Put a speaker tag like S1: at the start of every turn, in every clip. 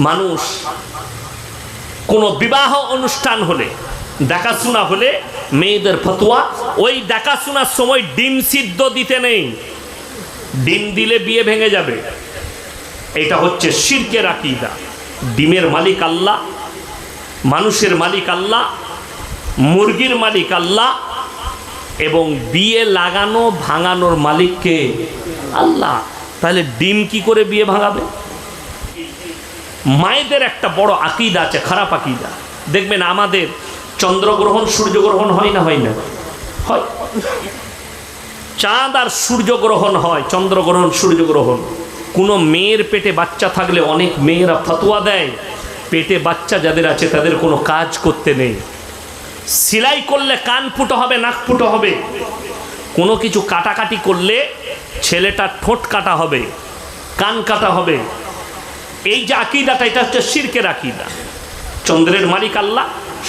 S1: মানুষ কোনো বিবাহ অনুষ্ঠান হলে, দেখাশোনা হলে মেয়েদের ফতোয়া, ওই দেখাশোনার সময় ডিম সিদ্ধ দিতে নেই, ডিম দিলে বিয়ে ভেঙে যাবে। এটা হচ্ছে শিরকের আকীদা। ডিমের মালিক আল্লাহ, মানুষের মালিক আল্লাহ, মুরগির মালিক আল্লাহ, এবং বিয়ে লাগানো ভাঙানোর মালিককে আল্লাহ। তাহলে ডিম কি করে বিয়ে ভাঙাবে? মায়েদের একটা বড় আকীদা আছে, খারাপ আকীদা। দেখবেন আমাদের চন্দ্রগ্রহণ সূর্যগ্রহণ হয় না? হয় না? হয়। চাঁদ আর সূর্যগ্রহণ হয়, চন্দ্রগ্রহণ সূর্যগ্রহণ। কোনো মেয়ের পেটে বাচ্চা থাকলে অনেক মেয়েরা ফতোয়া দেয় পেটে বাচ্চা যাদের আছে তাদের কোনো কাজ করতে নেই। সেলাই করলে কান ফুটো হবে, নাক ফুটো হবে। কোনো কিছু কাটাকাটি করলে ছেলেটার ঠোঁট কাটা হবে, কান কাটা হবে। এই যে আকীদাটা, এটা হচ্ছে শিরকের আকীদা। চন্দ্রের মালিক আল্লাহ,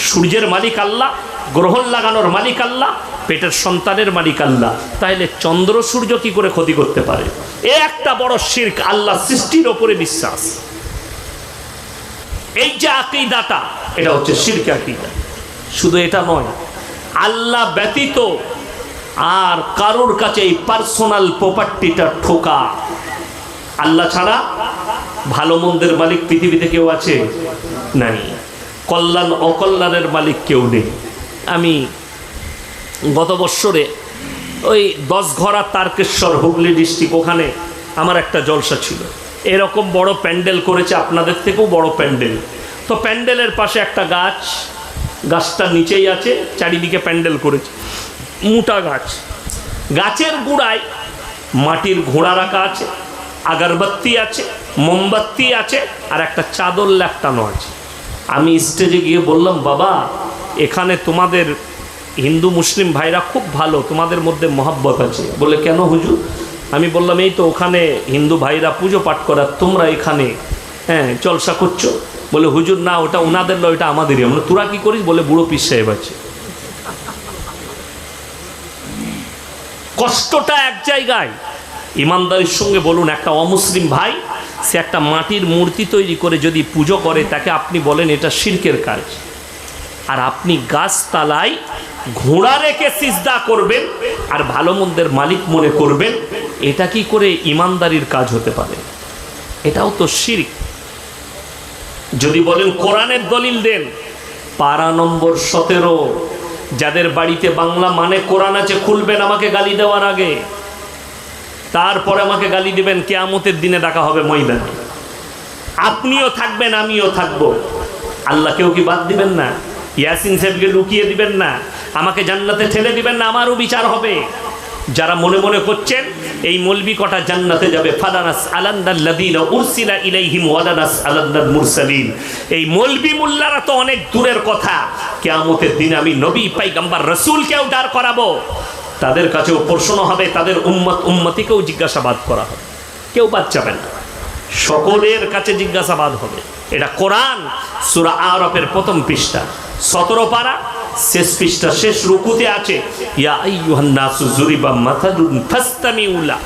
S1: সূর্যের মালিক আল্লাহ, গ্রহণ লাগানোর মালিক আল্লাহ, পেটের সন্তানের মালিক আল্লাহ। তাহলে চন্দ্র সূর্য কি করে ক্ষতি করতে পারে? এ একটা বড় শিরক, আল্লাহ সৃষ্টির ওপরে বিশ্বাস। এই যে আকীদাটা, এটা হচ্ছে শিরক আকীদা। শুধু এটা নয়, আল্লাহ ব্যতীত আর কারোর কাছে এই পার্সোনাল প্রপার্টিটা ঠোকা। আল্লাহ ছাড়া ভালো মন্দের মালিক পৃথিবীতে কেউ আছে? নাই। কল্যাণ অকল্যাণের মালিক কেউ নেই। আমি গত বৎসরে ওই 10 ঘরা তারকেশ্বর, হুগলি ডিস্ট্রিক্ট, ওখানে আমার একটা জলসা ছিল। এরকম বড় প্যান্ডেল করেছে, আপনাদের থেকেও বড় প্যান্ডেল। তো প্যান্ডেলের পাশে একটা গাছ, গাছটার নিচেই আছে, চারিদিকে প্যান্ডেল করেছে, মোটা গাছ। গাছের গোড়ায় মাটির ঘোড়া রাখা আছে, আগরবাতি আছে, মোমবাতি আছে, আর একটা চাদর ল্যাপটানো আছে। আমি স্টেজে গিয়ে বললাম, বাবা এখানে তোমাদের হিন্দু মুসলিম ভাইরা খুব ভালো, তোমাদের মধ্যে মহব্বত আছে। বলে কেন হুজুর? আমি বললাম, এই তো ওখানে হিন্দু ভাইরা পুজো পাঠ করার, তোমরা এখানে জলসা করছো। বলে হুজুর না, ওটা ওনাদের নয়, ওটা আমাদেরই। আমরা তোরা কি করিস? বলে বুড়ো পীর সাহেব আছে। কষ্টটা এক জায়গায়। ইমানদারির সঙ্গে বলুন, একটা অমুসলিম ভাই সে একটা মাটির মূর্তি তৈরি করে যদি পুজো করে, তাকে আপনি বলেন এটা শিরকের কাজ। আর আপনি গাছতলায় ঘোড়া রেখে সিজদা করবেন আর ভালো মন্দের মালিক মনে করবেন, এটা কি করে ইমানদারির কাজ হতে পারে? এটাও তো শিরক। যদি বলেন কোরআনের দলিল দেন, পারা নম্বর 17, যাদের বাড়িতে বাংলা মানে কোরআন আছে খুলবেন আমাকে গালি দেওয়ার আগে, তারপরে আমাকে গালি দিবেন। কিয়ামতের দিনে ডাকা হবে ময়দানে, আপনিও থাকবেন আমিও থাকবো। আল্লাহকেও কি বাদ দিবেন না? ইয়াসিন সাহেবকে লুকিয়ে দিবেন না? আমাকে জান্নাতে ঠেলে দিবেন না? আমারও বিচার হবে। যারা মনে মনে করছেন এই মৌলবি কটা জান্নাতে যাবে, ফালানাস আলান্নাল্লাযীনা উরসিলা ইলাইহিম ওয়ালানাস আলান্নাল মুরসালিন, এই মৌলবি মোল্লারা তো অনেক দূরের কথা। কিয়ামতের দিনে আমি নবী পয়গম্বর রাসূলকেও দাঁড় করাবো, তাদের কাছেও প্রশ্ন হবে, তাদের উম্মতিকেও জিজ্ঞাসাবাদ করা হবে। কেউ বাদ যাবে না, সকলের কাছে জিজ্ঞাসাবাদ হবে। এটা কোরআন সূরা আরাফের প্রথম পৃষ্ঠা 17 পারা শেষ পৃষ্ঠা শেষ রুকুতে আছে, ইয়া আইয়ুহান নাসু যুরিবা মাসালুন ফাসতামিউ লা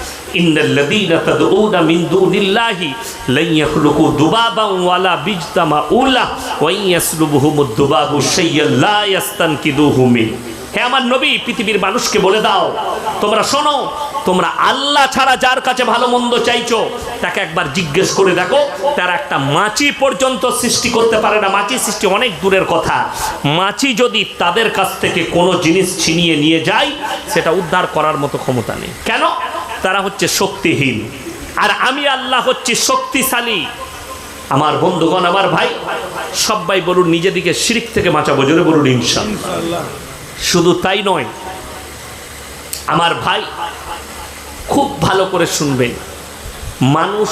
S1: ইন্নাল্লাযীনা তাদউনা মিন দুনিল্লাহি লা ইয়াখলুকু দুবাবান ওয়ালা বিজতামাউ লা ওয়া ইয়াসলুবুহুমুদ দুবাবু শাইয়্যান লা ইয়াস্তানকিদুহু মিন। হে আমার নবী, পৃথিবীর মানুষকে বলে দাও, তোমরা শোনো, তোমরা আল্লাহ ছাড়া যার কাছে ভালো মন্দ চাইছো তাকে একবার জিজ্ঞেস করে দেখো, তারা একটা মাছি পর্যন্ত সৃষ্টি করতে পারে না। মাছি সৃষ্টি অনেক দূরের কথা। মাছি যদি তাদের কাছ থেকে কোনো জিনিস ছিনিয়ে নিয়ে যায়, সেটা উদ্ধার করার মতো ক্ষমতা নেই। কেন? তারা হচ্ছে শক্তিহীন, আর আমি আল্লাহ হচ্ছি শক্তিশালী। আমার বন্ধুগণ, আমার ভাই, সবাই বলুন নিজেদিকে শিরক থেকে বাঁচাবো, জোরে বলুন ইনশাআল্লাহ। শুধু তাই নয় আমার ভাই, খুব ভালো করে শুনবেন, মানুষ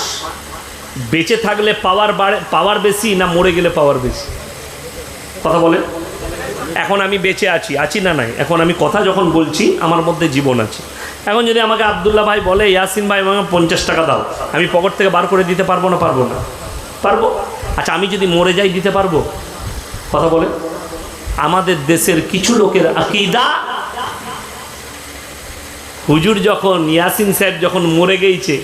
S1: বেঁচে থাকলে পাওয়ার বেশি না মরে গেলে পাওয়ার বেশি? কথা বলে। এখন আমি বেঁচে আছি না নাই? এখন আমি কথা যখন বলছি আমার মধ্যে জীবন আছে। এখন যদি আমাকে আব্দুল্লাহ ভাই বলে, ইয়াসিন ভাই আমাকে 50 টাকা দাও, আমি পকেট থেকে বার করে দিতে পারবো না? পারবো না? পারবো। আচ্ছা, আমি যদি মরে যাই দিতে পারবো? কথা বলে। আমাদের দেশের কিছু লোকের আকীদা, হুজুর যখন, ইয়াসিন সাহেব যখন মরে গেছে,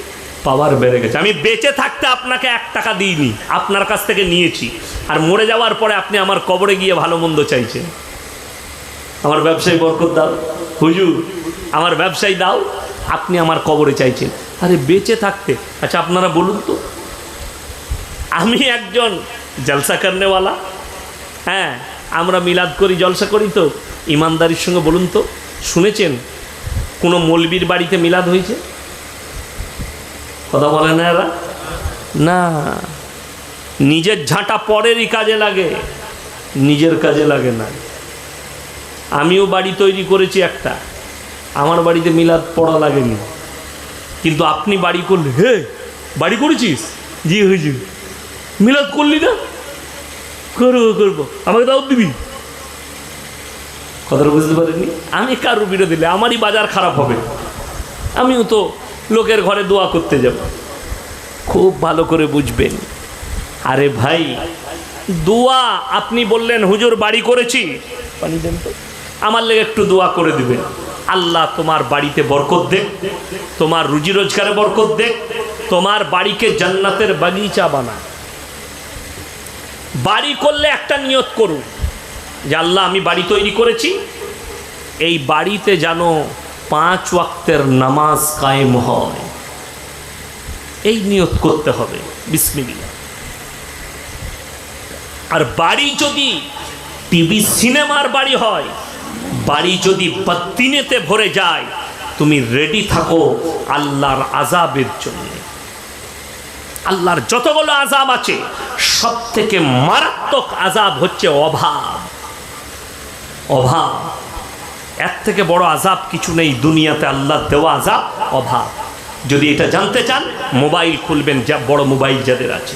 S1: পাওয়ার বেড়ে গেছে। আমি বেঁচে থাকতে আপনাকে 1 টাকা দিইনি, আপনার কাছ থেকে নিয়েছি, আর মরে যাওয়ার পরে আপনি আমার কবরে গিয়ে ভালো মন্দ চাইছেন। আমার ব্যবসায় বরকত দাও হুজুর, আমার ব্যবসায় দাও, আপনি আমার কবরে চাইছেন। আরে বেঁচে থাকতে, আচ্ছা আপনারা বলুন তো, আমি একজন জলসা করনেওয়ালা, হ্যাঁ আমরা মিলাদ করি, জলসা করি, তো ইমানদারির সঙ্গে বলুন তো, শুনেছেন কোনো মৌলবীর বাড়িতে মিলাদ হয়েছে? কথা বলে না এরা? না, নিজের ঝাঁটা পরেরই কাজে লাগে, নিজের কাজে লাগে না। আমিও বাড়ি তৈরি করেছি একটা, আমার বাড়িতে মিলাদ পড়া লাগেনি, কিন্তু আপনি বাড়ি করলে, হে বাড়ি করেছিস, জি হুজুর, মিলাদ করলি না? করবো করবো, আমাকে দাও দিবি। কথাটা বুঝতে পারেননি? আমি কারো বিরোধী দিলে আমারই বাজার খারাপ হবে, আমিও তো লোকের ঘরে দোয়া করতে যাব। খুব ভালো করে বুঝবেন। আরে ভাই, দোয়া আপনি বললেন হুজুর বাড়ি করেছি, পানি দেন তো, আমার লেগে একটু দোয়া করে দিবেন, আল্লাহ তোমার বাড়িতে বরকত দেখ, তোমার রুজি রোজগারে বরকত দেখ, তোমার বাড়িকে জান্নাতের বাগিচা বানা। বাড়ি করলে একটা নিয়ত করুন যে আল্লাহ আমি বাড়ি তৈরি করেছি, এই বাড়িতে যেন 5 ওয়াক্তের নামাজ কায়েম হয়, এই নিয়ত করতে হবে, বিসমিল্লাহ। আর বাড়ি যদি টিভি সিনেমার বাড়ি হয়, বাড়ি যদি বদ্দিনেতে ভরে যায়, তুমি রেডি থাকো আল্লাহর আযাবের জন্য। আল্লাহর যতগুলো আযাব আছে, সব থেকে মারাত্মক আযাব হচ্ছে অভাব। অভাব, এর থেকে বড় আযাব কিছু নেই দুনিয়াতে, আল্লাহ দেওয়া আযাব অভাব। যদি এটা জানতে চান, মোবাইল খুলবেন, যা বড় মোবাইল যাদের আছে,